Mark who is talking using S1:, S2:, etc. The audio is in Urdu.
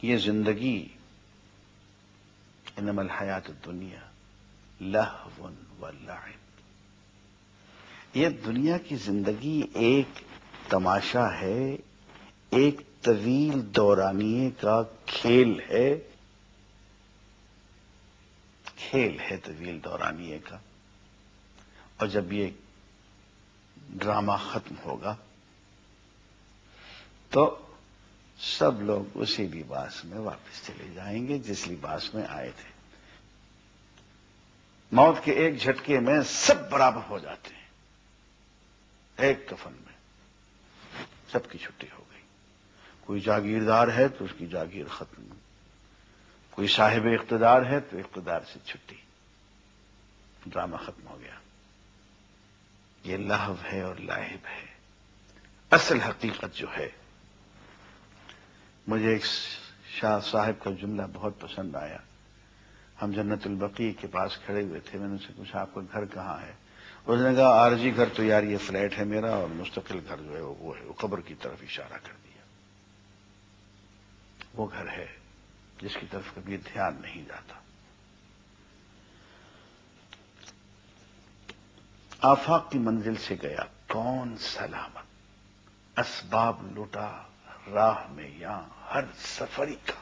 S1: یہ زندگی انما الحیات الدنیا لہو و لعب، یہ دنیا کی زندگی ایک تماشا ہے، ایک طویل دورانیے کا کھیل ہے، طویل دورانیے کا، اور جب یہ ڈرامہ ختم ہوگا تو سب لوگ اسی لباس میں واپس چلے جائیں گے جس لباس میں آئے تھے۔ موت کے ایک جھٹکے میں سب برابر ہو جاتے ہیں، ایک کفن میں سب کی چھٹی ہو گئی۔ کوئی جاگیردار ہے تو اس کی جاگیر ختم، کوئی صاحب اقتدار ہے تو اقتدار سے چھٹی، ڈرامہ ختم ہو گیا۔ یہ لہو ہے اور لاہب ہے۔ اصل حقیقت جو ہے، مجھے ایک شاہ صاحب کا جملہ بہت پسند آیا۔ ہم جنت البقیع کے پاس کھڑے ہوئے تھے، میں نے ان سے پوچھا آپ کا گھر کہاں ہے؟ اس نے کہا عارضی گھر تو یار یہ فلیٹ ہے میرا، اور مستقل گھر جو ہے وہ ہے، وہ قبر کی طرف اشارہ کر دیا۔ وہ گھر ہے جس کی طرف کبھی دھیان نہیں جاتا۔ آفاق کی منزل سے گیا کون سلامت، اسباب لوٹا راہ میں یہاں ہر سفری کا،